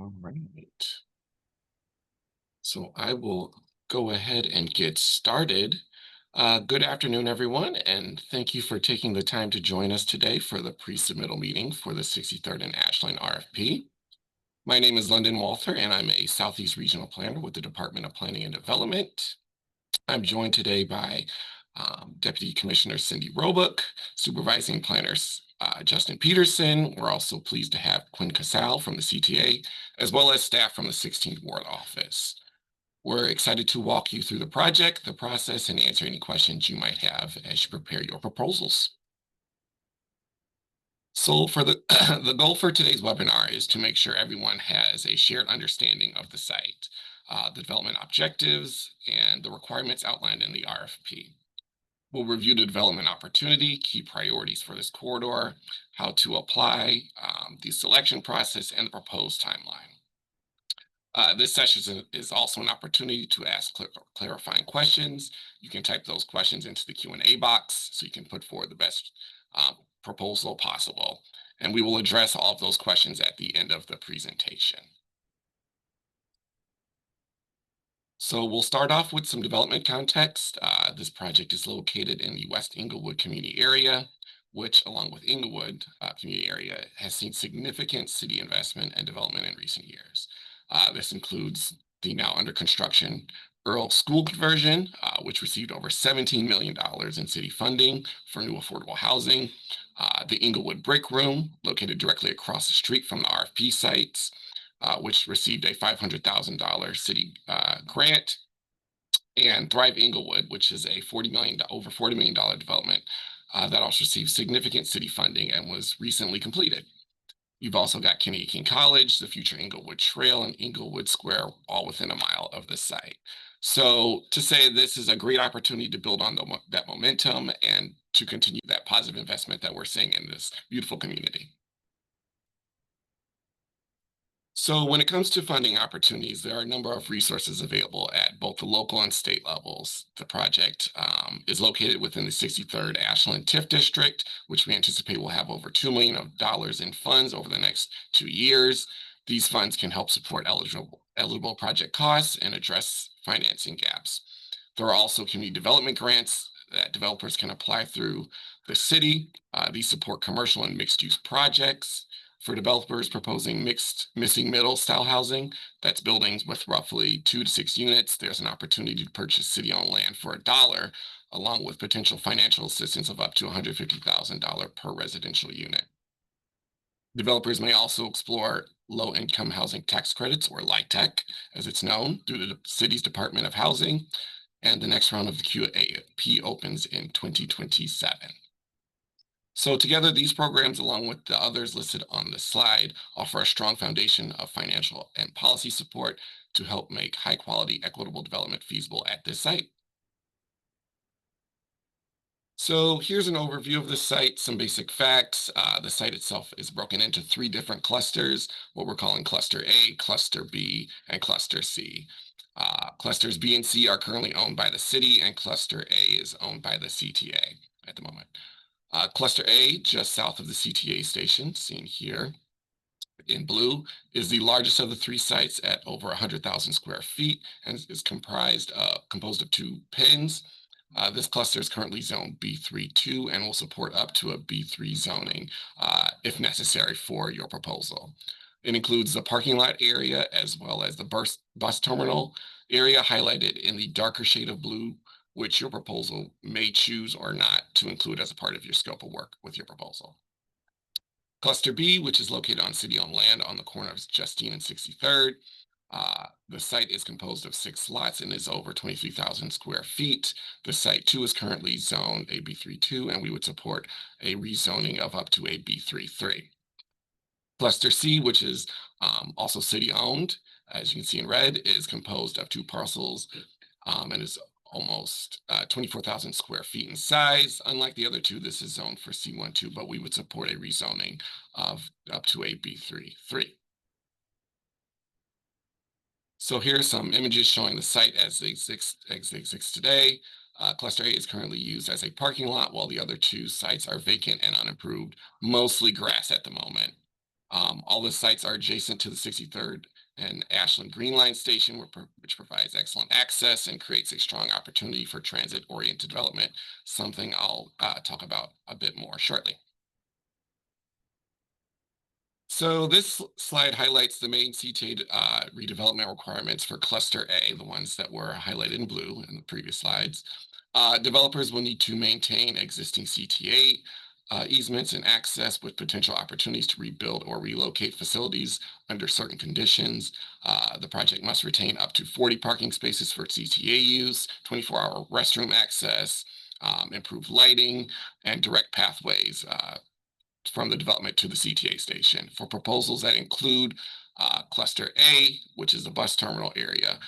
All right. So I will go ahead and get started. Good afternoon, everyone, and thank you for taking the time to join us today for the pre-submittal meeting for the 63rd and Ashland RFP. My name is London Walther, and I'm a Southeast Regional Planner with the Department of Planning and Development. I'm joined today by Deputy Commissioner Cindy Roebuck, Supervising Planners Justin Peterson. We're also pleased to have Quinn Casal from the CTA, as well as staff from the 16th Ward Office. We're excited to walk you through the project, the process, and answer any questions you might have as you prepare your proposals. So for the, the goal for today's webinar is to make sure everyone has a shared understanding of the site, the development objectives, and the requirements outlined in the RFP. We'll review the development opportunity, key priorities for this corridor, how to apply, the selection process, and the proposed timeline. This session is also an opportunity to ask clarifying questions. You can type those questions into the Q&A box so you can put forward the best proposal possible. And we will address all of those questions at the end of the presentation. So we'll start off with some development context. This project is located in the West Englewood community area, which along with Englewood community area has seen significant city investment and development in recent years. This includes the now under construction Earl School conversion, which received over $17 million in city funding for new affordable housing. The Englewood Brick Room, located directly across the street from the RFP sites, which received a $500,000 city grant, and Thrive Englewood, which is a over $40 million development that also received significant city funding and was recently completed. You've also got Kennedy King College, the future Englewood Trail, and Englewood Square, all within a mile of the site. So to say this is a great opportunity to build on that momentum and to continue that positive investment that we're seeing in this beautiful community. So when it comes to funding opportunities, there are a number of resources available at both the local and state levels. The project is located within the 63rd Ashland TIF district, which we anticipate will have over $2 million in funds over the next 2 years. These funds can help support eligible project costs and address financing gaps. There are also community development grants that developers can apply through the city. These support commercial and mixed use projects. For developers proposing missing middle style housing, that's buildings with roughly 2 to 6 units, there's an opportunity to purchase city-owned land for $1, along with potential financial assistance of up to $150,000 per residential unit. Developers may also explore low-income housing tax credits, or LIHTC, as it's known, through the city's Department of Housing, and the next round of the QAP opens in 2027. So together, these programs, along with the others listed on the slide, offer a strong foundation of financial and policy support to help make high-quality, equitable development feasible at this site. So here's an overview of the site, some basic facts. The site itself is broken into 3 different clusters, what we're calling Cluster A, Cluster B, and Cluster C. Clusters B and C are currently owned by the city, and Cluster A is owned by the CTA at the moment. Cluster A, just south of the CTA station, seen here in blue, is the largest of the 3 sites at over 100,000 square feet and is composed of 2 pins. This cluster is currently zoned B32 and will support up to a B3 zoning if necessary for your proposal. It includes the parking lot area as well as the bus terminal area highlighted in the darker shade of blue, which your proposal may choose or not to include as a part of your scope of work with your proposal. Cluster B, which is located on city-owned land on the corner of Justine and 63rd. The site is composed of 6 lots and is over 23,000 square feet. The site too is currently zoned a B32, and we would support a rezoning of up to a B33. Cluster C, which is also city-owned, as you can see in red, is composed of 2 parcels and is almost 24,000 square feet in size. Unlike the other 2, this is zoned for C12, but we would support a rezoning of up to a B33. So here are some images showing the site as it exists today. Cluster A is currently used as a parking lot, while the other 2 sites are vacant and unimproved, mostly grass at the moment. All the sites are adjacent to the 63rd and Ashland Green Line station, which provides excellent access and creates a strong opportunity for transit-oriented development, something I'll talk about a bit more shortly. So this slide highlights the main CTA redevelopment requirements for Cluster A, the ones that were highlighted in blue in the previous slides. Developers will need to maintain existing CTA easements and access with potential opportunities to rebuild or relocate facilities under certain conditions. The project must retain up to 40 parking spaces for CTA use, 24-hour restroom access, improved lighting, and direct pathways from the development to the CTA station. For proposals that include Cluster A, which is the bus terminal area,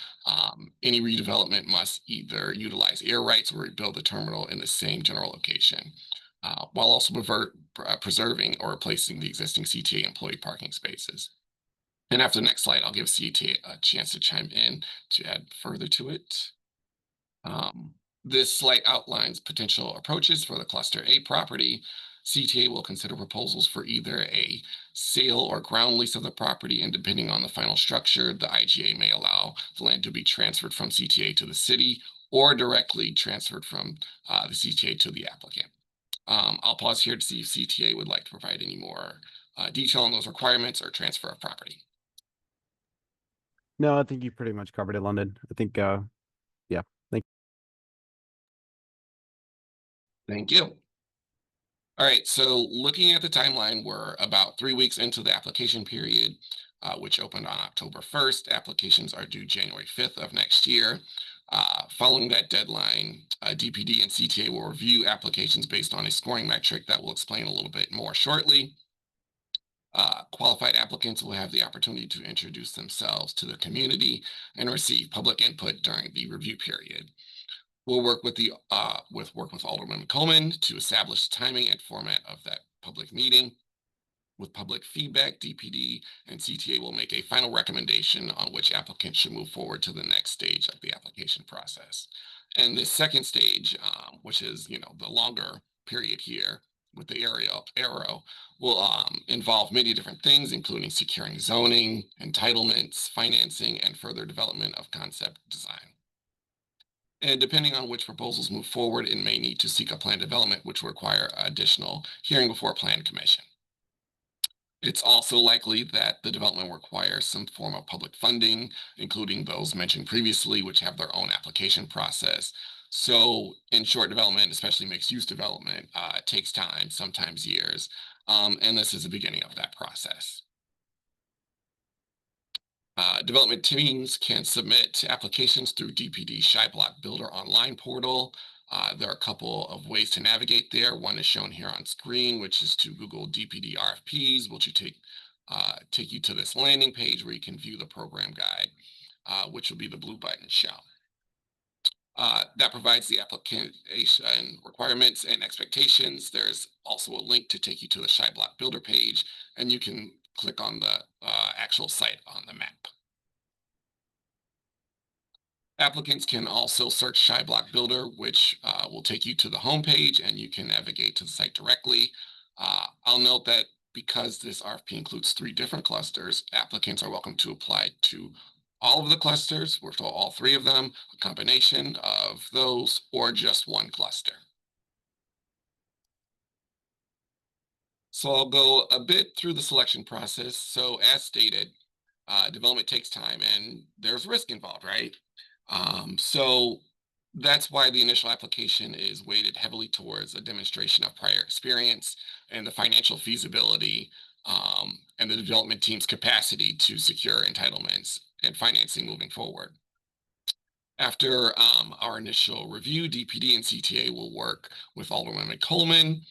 any redevelopment must either utilize air rights or rebuild the terminal in the same general location, while also preserving or replacing the existing CTA employee parking spaces. And after the next slide, I'll give CTA a chance to chime in to add further to it. Um, this slide outlines potential approaches for the Cluster A property. CTA will consider proposals for either a sale or ground lease of the property, and depending on the final structure, the IGA may allow the land to be transferred from CTA to the city or directly transferred from the CTA to the applicant. I'll pause here to see if CTA would like to provide any more detail on those requirements or transfer of property. No, I think you pretty much covered it, London. I think, yeah, thank Thank you. All right, so looking at the timeline, we're about 3 weeks into the application period, which opened on October 1st. Applications are due January 5th of next year. Following that deadline, DPD and CTA will review applications based on a scoring metric that we'll explain a little bit more shortly. Qualified applicants will have the opportunity to introduce themselves to the community and receive public input during the review period. We'll work with Alderman Coleman to establish timing and format of that public meeting. With public feedback, DPD and CTA will make a final recommendation on which applicant should move forward to the next stage of the application process. And this second stage, which is the longer period here with the arrow, will involve many different things, including securing zoning, entitlements, financing, and further development of concept design. And depending on which proposals move forward, it may need to seek a plan development, which will require additional hearing before Plan Commission. It's also likely that the development requires some form of public funding, including those mentioned previously, which have their own application process. So in short development, especially mixed use development, it takes time, sometimes years. And this is the beginning of that process. Development teams can submit applications through DPD ShyBlock Builder online portal. There are a couple of ways to navigate there. One is shown here on screen, which is to Google DPD RFPs, which will take you to this landing page where you can view the program guide, which will be the blue button shown. That provides the application requirements and expectations. There's also a link to take you to the ShyBlock Builder page, and you can click on the actual site on the map. Applicants can also search ShyBlock Builder, which will take you to the home page, and you can navigate to the site directly. I'll note that because this RFP includes 3 different clusters, applicants are welcome to apply to all of the clusters, or to all 3 of them, a combination of those, or just one cluster. So I'll go a bit through the selection process. So as stated, development takes time and there's risk involved, right? So that's why the initial application is weighted heavily towards a demonstration of prior experience and the financial feasibility, and the development team's capacity to secure entitlements and financing moving forward. After our initial review, DPD and CTA will work with Alderwoman Coleman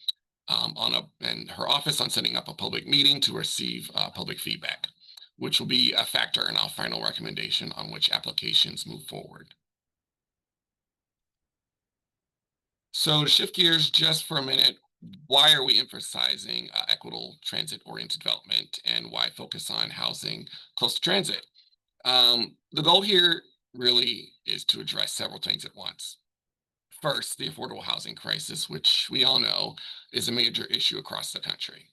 and her office on setting up a public meeting to receive public feedback, which will be a factor in our final recommendation on which applications move forward. So to shift gears just for a minute, why are we emphasizing equitable transit-oriented development, and why focus on housing close to transit? The goal here really is to address several things at once. First, the affordable housing crisis, which we all know is a major issue across the country.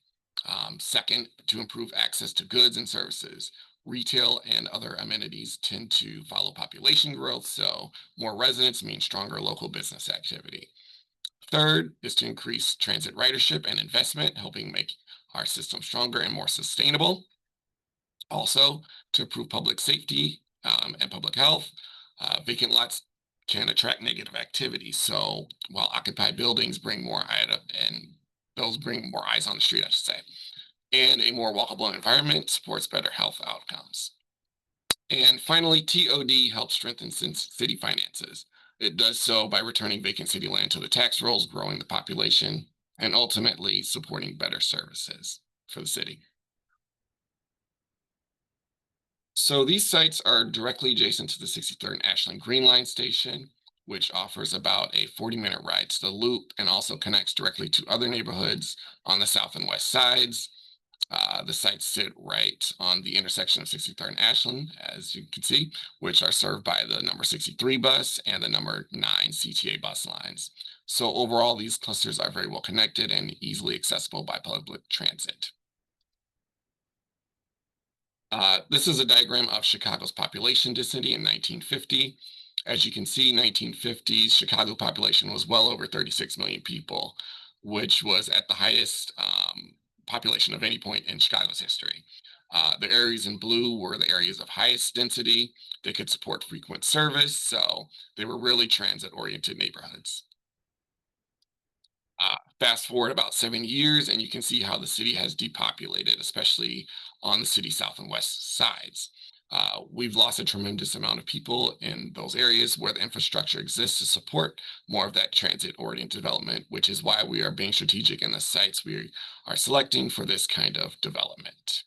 Second, to improve access to goods and services. Retail and other amenities tend to follow population growth, so more residents mean stronger local business activity. Third is to increase transit ridership and investment, helping make our system stronger and more sustainable. Also, to improve public safety and public health, vacant lots can attract negative activity. So, while occupied buildings bring more and those bring more eyes on the street, I should say, and a more walkable environment supports better health outcomes. And finally, TOD helps strengthen city finances. It does so by returning vacant city land to the tax rolls, growing the population, and ultimately supporting better services for the city. So these sites are directly adjacent to the 63rd and Ashland Green Line station, which offers about a 40-minute ride to the loop and also connects directly to other neighborhoods on the south and west sides. The sites sit right on the intersection of 63rd and Ashland, as you can see, which are served by the number 63 bus and the number 9 CTA bus lines. So overall, these clusters are very well connected and easily accessible by public transit. This is a diagram of Chicago's population density in 1950. As you can see, 1950s Chicago population was well over 36 million people, which was at the highest population of any point in Chicago's history. The areas in blue were the areas of highest density. They could support frequent service, so they were really transit-oriented neighborhoods. Fast forward about 7 years, and you can see how the city has depopulated, especially on the city south and west sides. We've lost a tremendous amount of people in those areas where the infrastructure exists to support more of that transit-oriented development, which is why we are being strategic in the sites we are selecting for this kind of development.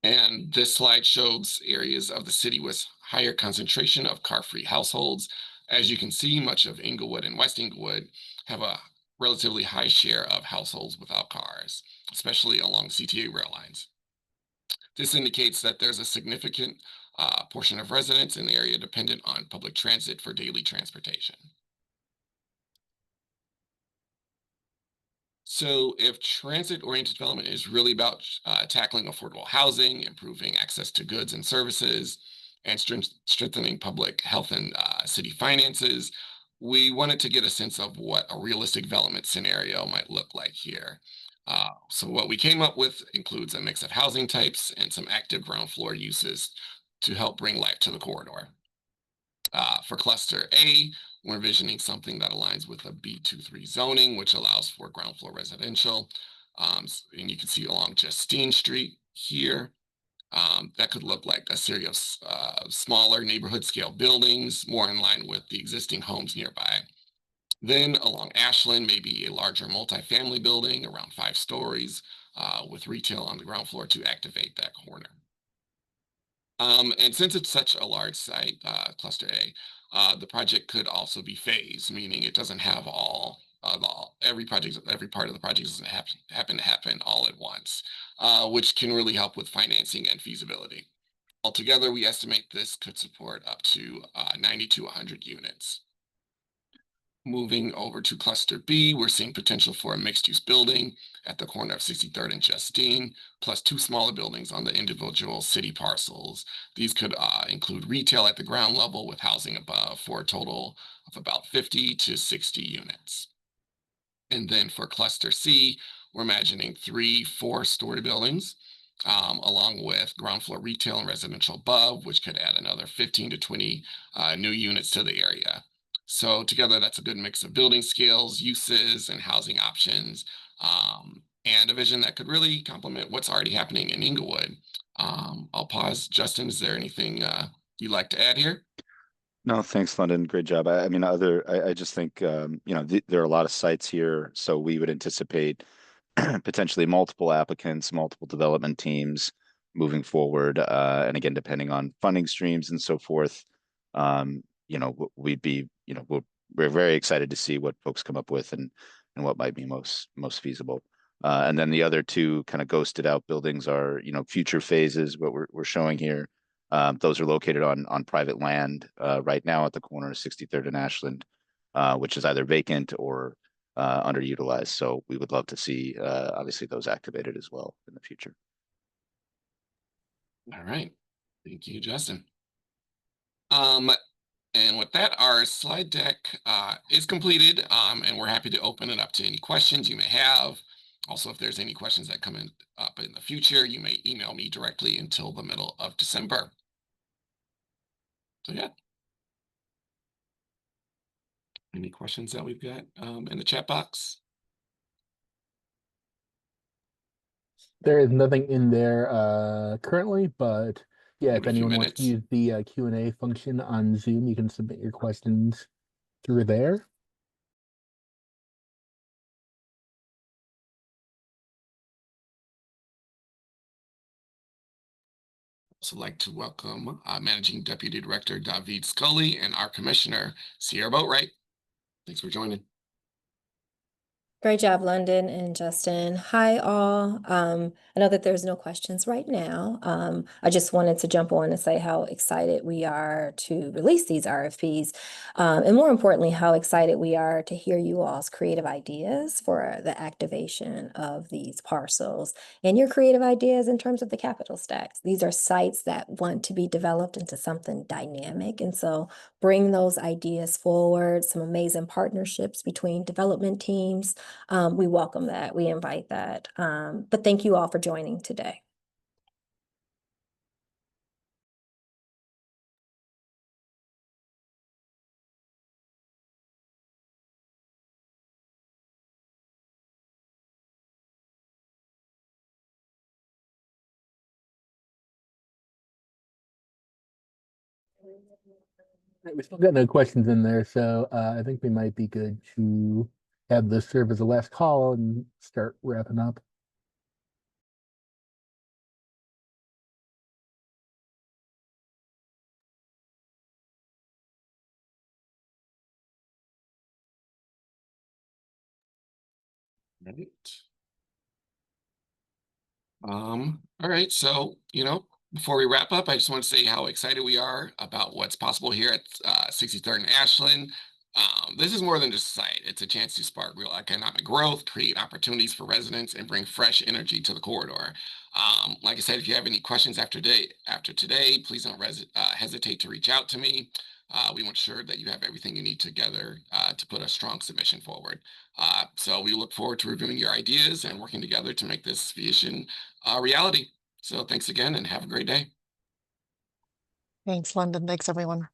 And this slide shows areas of the city with higher concentration of car-free households. As you can see, much of Inglewood and West Inglewood have a relatively high share of households without cars, especially along CTA rail lines. This indicates that there's a significant portion of residents in the area dependent on public transit for daily transportation. So, if transit-oriented development is really about tackling affordable housing, improving access to goods and services, and strengthening public health and city finances, we wanted to get a sense of what a realistic development scenario might look like here. So, what we came up with includes a mix of housing types and some active ground floor uses to help bring life to the corridor. For cluster A, we're envisioning something that aligns with a B23 zoning, which allows for ground floor residential. And you can see along Justine Street here, that could look like a series of smaller neighborhood scale buildings, more in line with the existing homes nearby. Then along Ashland, maybe a larger multifamily building around 5 stories with retail on the ground floor to activate that corner. And since it's such a large site, cluster A, the project could also be phased, meaning it doesn't have every project, every part of the project doesn't happen to happen all at once, which can really help with financing and feasibility. Altogether, we estimate this could support up to 90 to 100 units. Moving over to cluster B, we're seeing potential for a mixed-use building at the corner of 63rd and Justine, plus 2 smaller buildings on the individual city parcels. These could include retail at the ground level with housing above for a total of about 50 to 60 units. And then for cluster C, we're imagining 3 4-story buildings, along with ground floor retail and residential above, which could add another 15 to 20 new units to the area. So together, that's a good mix of building scales, uses, and housing options, and a vision that could really complement what's already happening in Inglewood. I'll pause. Justin, is there anything you'd like to add here? No, thanks, London. Great job. I mean, I just think, there are a lot of sites here, so we would anticipate potentially multiple applicants, multiple development teams moving forward. And again, depending on funding streams and so forth, we'd be, we're very excited to see what folks come up with and what might be most feasible. And then the other two kind of ghosted out buildings are, future phases, what we're showing here. Those are located on private land right now at the corner of 63rd and Ashland, which is either vacant or underutilized. So we would love to see obviously those activated as well in the future. All right. Thank you, Justin. And with that, our slide deck is completed, and we're happy to open it up to any questions you may have. Also, if there's any questions that come up in the future, you may email me directly until the middle of December. So yeah. Any questions that we've got in the chat box? There is nothing in there currently, but yeah, if Maybe a few anyone wants to minutes. use the Q&A function on Zoom, you can submit your questions through there. Also like to welcome Managing Deputy Director David Scully and our Commissioner Sierra Boatwright. Thanks for joining. Great job, London and Justin. Hi, all. I know that there's no questions right now. I just wanted to jump on and say how excited we are to release these RFPs. And more importantly, how excited we are to hear you all's creative ideas for the activation of these parcels and your creative ideas in terms of the capital stacks. These are sites that want to be developed into something dynamic. And so bring those ideas forward, some amazing partnerships between development teams. We welcome that. We invite that. But thank you all for joining today. We still got no questions in there, so I think we might be good to have this serve as a last call and start wrapping up. Right. All right, so before we wrap up, I just want to say how excited we are about what's possible here at 63rd and Ashland. This is more than just a site. It's a chance to spark real economic growth, create opportunities for residents, and bring fresh energy to the corridor. Like I said, if you have any questions after today, please don't hesitate to reach out to me. We want to ensure that you have everything you need together to put a strong submission forward. So we look forward to reviewing your ideas and working together to make this vision a reality. So thanks again and have a great day. Thanks, London. Thanks, everyone.